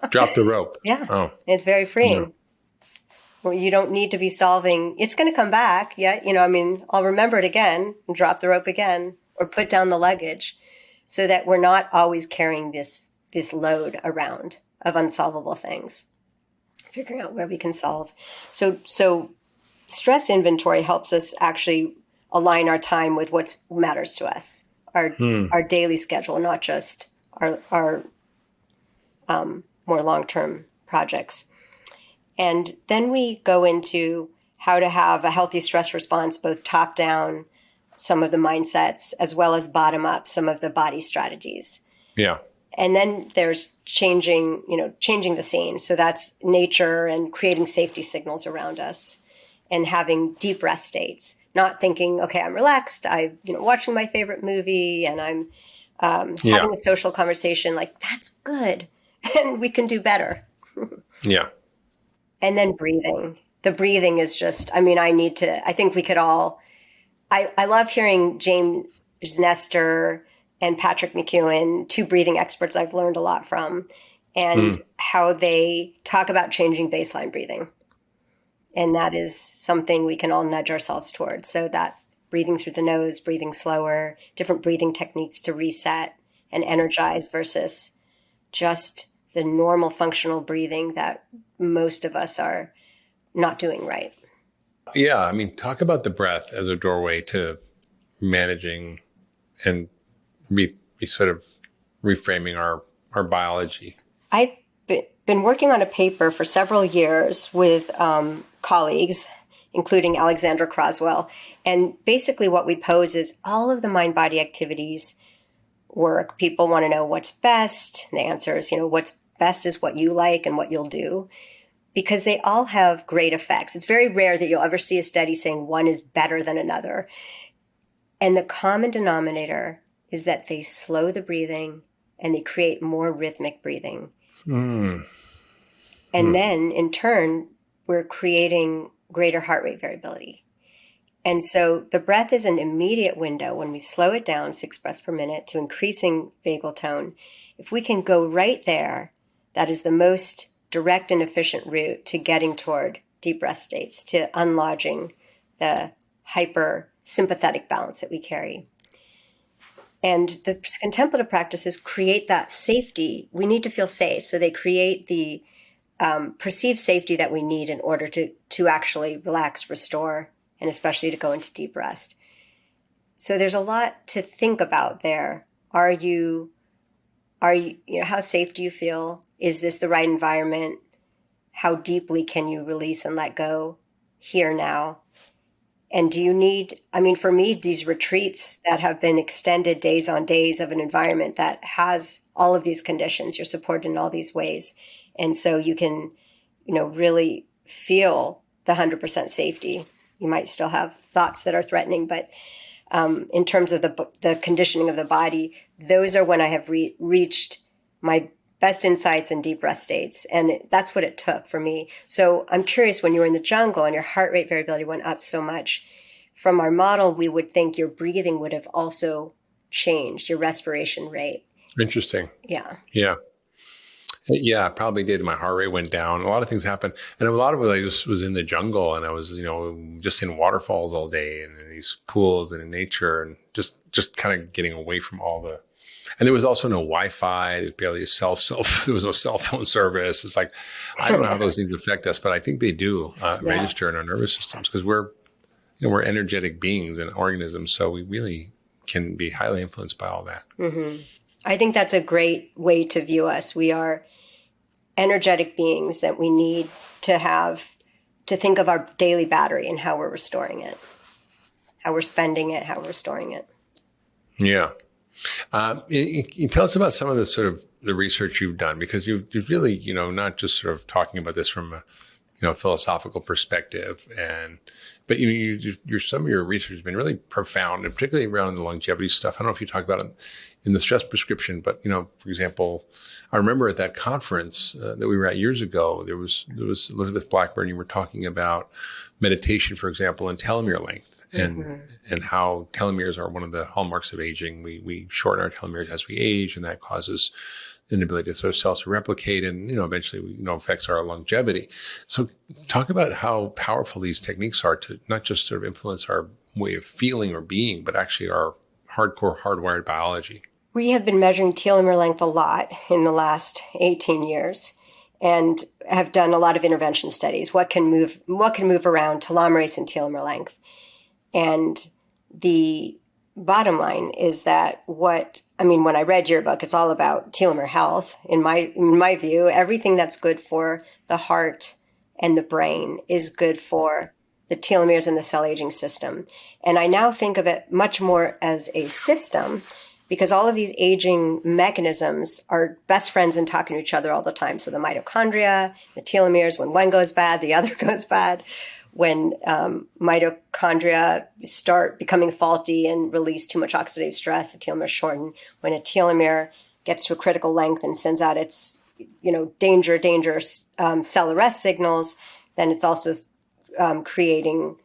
Drop the rope.
Yeah.
Oh,
It's very freeing.
yeah.
Well, you don't need to be solving. It's going to come back. Yeah. I'll remember it again and drop the rope again or put down the luggage so that we're not always carrying this load around of unsolvable things, figuring out where we can solve. So stress inventory helps us actually align our time with what matters to us, our daily schedule, not just our more long-term projects. And then we go into how to have a healthy stress response, both top down, some of the mindsets, as well as bottom up, some of the body strategies.
Yeah.
And then there's changing the scene. So that's nature and creating safety signals around us and having deep rest states, not thinking, okay, I'm relaxed. I'm watching my favorite movie and I'm having a social conversation. Like, that's good. And we can do better.
Yeah.
And then breathing. The breathing is just, I think we could all, I love hearing James Nestor and Patrick McEwen, two breathing experts I've learned a lot from, and how they talk about changing baseline breathing. And that is something we can all nudge ourselves towards. So that breathing through the nose, breathing slower, different breathing techniques to reset and energize versus just the normal functional breathing that most of us are not doing right.
Yeah. Talk about the breath as a doorway to managing and sort of reframing our biology.
I've been working on a paper for several years with colleagues, including Alexandra Croswell. And basically what we pose is all of the mind-body activities work. People want to know what's best. And the answer is, what's best is what you like and what you'll do, because they all have great effects. It's very rare that you'll ever see a study saying one is better than another. And the common denominator is that they slow the breathing and they create more rhythmic breathing. And then in turn, we're creating greater heart rate variability. And so the breath is an immediate window when we slow it down 6 breaths per minute to increasing vagal tone. If we can go right there, that is the most direct and efficient route to getting toward deep rest states, to unlodging the hyper-sympathetic balance that we carry. And the contemplative practices create that safety. We need to feel safe. So they create the perceived safety that we need in order to actually relax, restore, and especially to go into deep rest. So there's a lot to think about there. Are you how safe do you feel? Is this the right environment? How deeply can you release and let go here now? And do you need, for me, these retreats that have been extended days on days of an environment that has all of these conditions, you're supported in all these ways. And so you can, really feel the 100% safety. You might still have thoughts that are threatening, but in terms of the conditioning of the body, those are when I have reached my best insights and deep rest states. And that's what it took for me. So I'm curious, when you were in the jungle and your heart rate variability went up so much, from our model, we would think your breathing would have also changed, your respiration rate.
Interesting.
Yeah.
Yeah. Yeah, it probably did. My heart rate went down. A lot of things happened. And a lot of it, I just was in the jungle and I was, just in waterfalls all day and in these pools and in nature and just kind of getting away from and there was also no Wi-Fi. There's barely there was no cell phone service. It's like, I don't know how those things affect us, but I think they do register in our nervous systems because we're energetic beings and organisms. So we really can be highly influenced by all that.
Mm-hmm. I think that's a great way to view us. We are energetic beings that we need to think of our daily battery and how we're restoring it, how we're spending it, how we're restoring it.
Yeah. You tell us about some of the sort of the research you've done, because you've really, not just sort of talking about this from a, philosophical perspective, but some of your research has been really profound, and particularly around the longevity stuff. I don't know if you talk about it in the stress prescription, but for example, I remember at that conference that we were at years ago, there was Elizabeth Blackburn. You were talking about meditation, for example, and telomere length, and how telomeres are one of the hallmarks of aging. We shorten our telomeres as we age, and that causes inability for cells to replicate, and eventually affects our longevity. So talk about how powerful these techniques are to not just sort of influence our way of feeling or being, but actually our hardcore hardwired biology.
We have been measuring telomere length a lot in the last 18 years and have done a lot of intervention studies. What can move around telomerase and telomere length? And the bottom line is that when I read your book, it's all about telomere health. In my view, everything that's good for the heart and the brain is good for the telomeres and the cell aging system. And I now think of it much more as a system, because all of these aging mechanisms are best friends and talking to each other all the time. So the mitochondria, the telomeres, when one goes bad, the other goes bad. When mitochondria start becoming faulty and release too much oxidative stress, the telomeres shorten. When a telomere gets to a critical length and sends out its, danger cell arrest signals, then it's also creating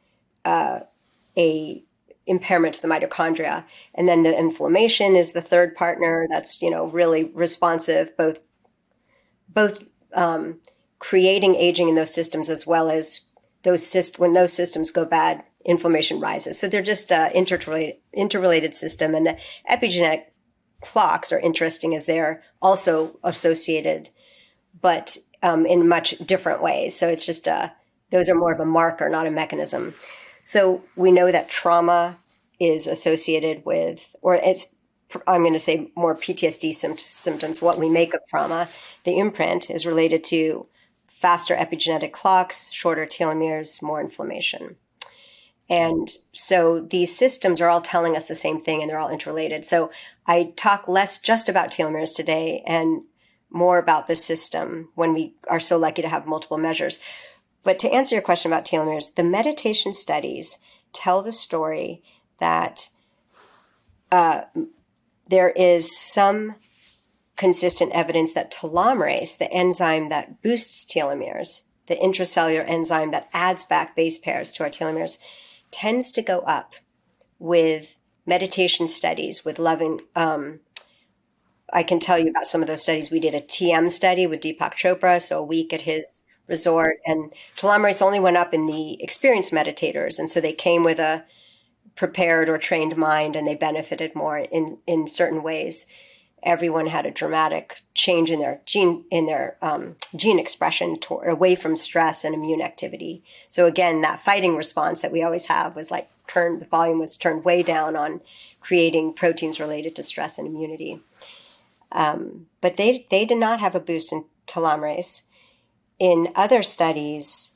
a impairment to the mitochondria. And then the inflammation is the third partner that's, really responsive, both creating aging in those systems, as well as when those systems go bad, inflammation rises. So they're just an interrelated system. And the epigenetic clocks are interesting, as they're also associated, but in much different ways. So it's just those are more of a marker, not a mechanism. So we know that trauma is associated with, I'm going to say more PTSD symptoms, what we make of trauma. The imprint is related to faster epigenetic clocks, shorter telomeres, more inflammation. And so these systems are all telling us the same thing, and they're all interrelated. So I talk less just about telomeres today and more about the system when we are so lucky to have multiple measures. But to answer your question about telomeres, the meditation studies tell the story that there is some consistent evidence that telomerase, the enzyme that boosts telomeres, the intracellular enzyme that adds back base pairs to our telomeres, tends to go up with meditation studies, with loving. I can tell you about some of those studies. We did a TM study with Deepak Chopra, so a week at his resort, and telomerase only went up in the experienced meditators. And so they came with a prepared or trained mind, and they benefited more in certain ways. Everyone had a dramatic change in their gene expression away from stress and immune activity. So again, that fighting response that we always have was the volume was turned way down on creating proteins related to stress and immunity. But they did not have a boost in telomerase. In other studies,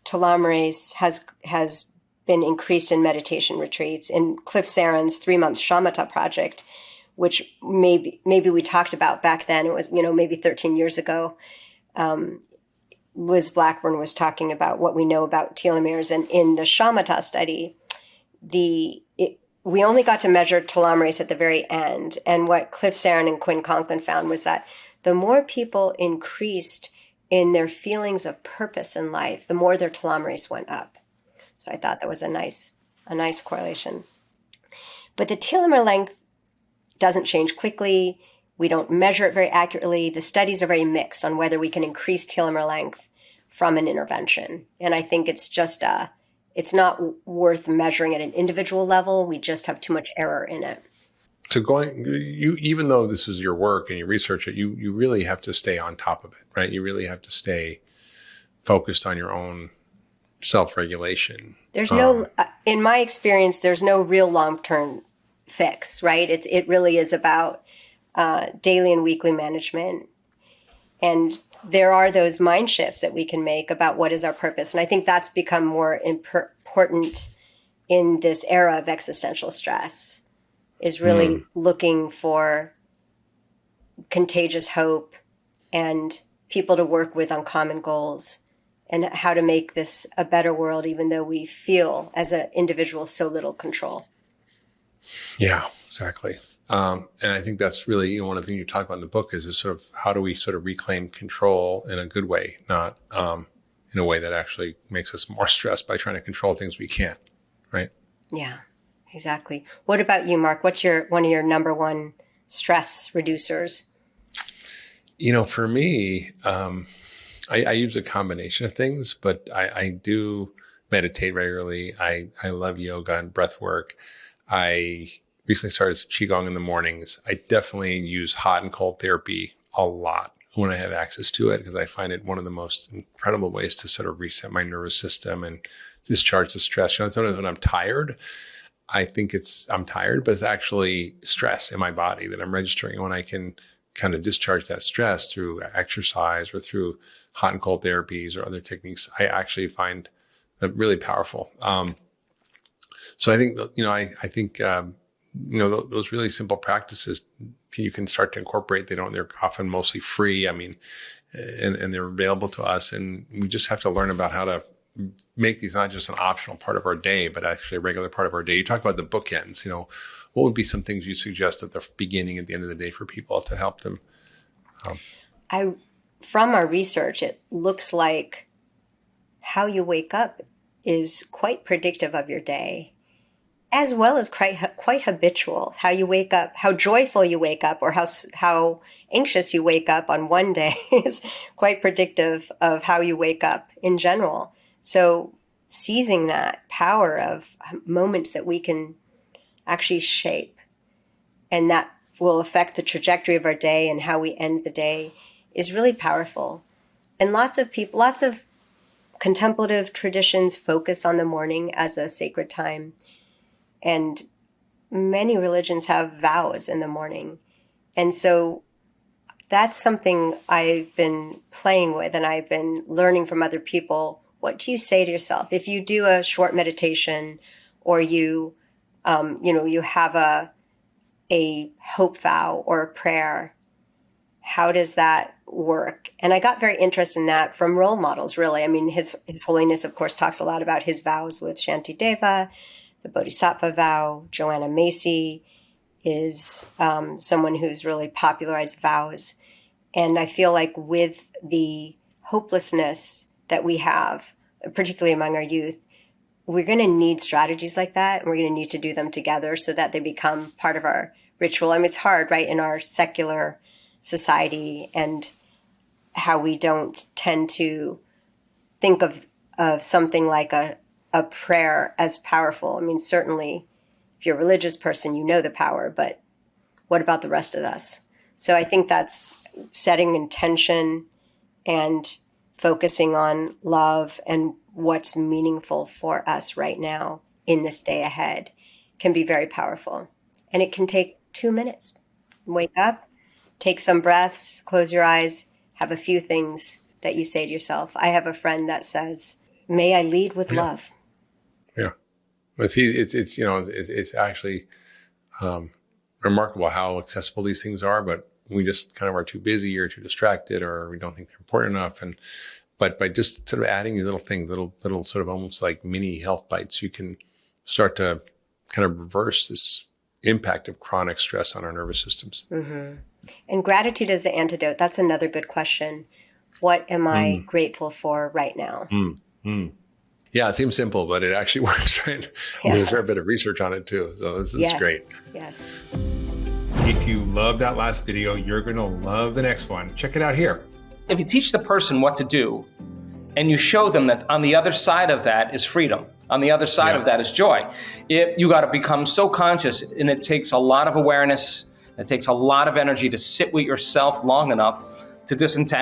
telomerase has been increased in meditation retreats. In Cliff Saren's 3-month shamatha project, which maybe we talked about back then, it was, maybe 13 years ago, Blackburn was talking about what we know about telomeres. And in the shamatha study, we only got to measure telomerase at the very end. And what Cliff Saren and Quinn Conklin found was that the more people increased in their feelings of purpose in life, the more their telomerase went up. So I thought that was a nice correlation. But the telomere length doesn't change quickly. We don't measure it very accurately. The studies are very mixed on whether we can increase telomere length from an intervention. And I think it's just it's not worth measuring at an individual level. We just have too much error in it.
So even though this is your work and you research it, you really have to stay on top of it, right? You really have to stay focused on your own self-regulation.
There's in my experience, there's no real long-term fix, right? It really is about daily and weekly management. And there are those mind shifts that we can make about what is our purpose. And I think that's become more important in this era of existential stress, is really looking for contagious hope and people to work with on common goals, and how to make this a better world, even though we feel as an individual so little control.
Yeah, exactly. And I think that's really, one of the things you talk about in the book is this sort of, how do we sort of reclaim control in a good way, not in a way that actually makes us more stressed by trying to control things we can't, right?
Yeah, exactly. What about you, Mark? What's one of your number one stress reducers?
For me, I use a combination of things, but I do meditate regularly. I love yoga and breath work. I recently started Qigong in the mornings. I definitely use hot and cold therapy a lot when I have access to it, because I find it one of the most incredible ways to sort of reset my nervous system and discharge the stress. Sometimes when I'm tired, I think I'm tired, but it's actually stress in my body that I'm registering. When I can kind of discharge that stress through exercise or through hot and cold therapies or other techniques, I actually find that really powerful. So I think, I think, those really simple practices you can start to incorporate. They're often mostly free. I mean, and they're available to us. And we just have to learn about how to make these not just an optional part of our day, but actually a regular part of our day. You talk about the bookends, what would be some things you suggest at the beginning, at the end of the day for people to help them?
From our research, it looks like how you wake up is quite predictive of your day, as well as quite habitual. How you wake up, how joyful you wake up, or how anxious you wake up on one day is quite predictive of how you wake up in general. So seizing that power of moments that we can actually shape, and that will affect the trajectory of our day and how we end the day, is really powerful. And lots of contemplative traditions focus on the morning as a sacred time. And many religions have vows in the morning. And so that's something I've been playing with, and I've been learning from other people. What do you say to yourself? If you do a short meditation, or you have a hope vow or a prayer, how does that work? And I got very interested in that from role models, really. I mean, His Holiness, of course, talks a lot about his vows with Shantideva, the Bodhisattva vow. Joanna Macy is someone who's really popularized vows. And I feel like with the hopelessness that we have, particularly among our youth, we're going to need strategies like that, and we're going to need to do them together so that they become part of our ritual. I mean, it's hard, right, in our secular society, and how we don't tend to think of something like a prayer as powerful. I mean, certainly if you're a religious person, you know the power, but what about the rest of us? So I think that's setting intention and focusing on love and what's meaningful for us right now in this day ahead can be very powerful. And it can take 2 minutes. Wake up, take some breaths, close your eyes, have a few things that you say to yourself. I have a friend that says, "May I lead with love."
Yeah. It's actually remarkable how accessible these things are, but we just kind of are too busy or too distracted, or we don't think they're important enough. But by just sort of adding these little things, little sort of almost like mini health bites, you can start to kind of reverse this impact of chronic stress on our nervous systems.
Mm-hmm. And gratitude is the antidote. That's another good question. What am I grateful for right now?
Yeah, it seems simple, but it actually works, right? Yeah. There's a fair bit of research on it too. So this is great.
Yes.
If you love that last video, you're going to love the next one. Check it out here.
If you teach the person what to do, and you show them that on the other side of that is freedom, on the other side of that is joy, you got to become so conscious, and it takes a lot of awareness. It takes a lot of energy to sit with yourself long enough to disentangle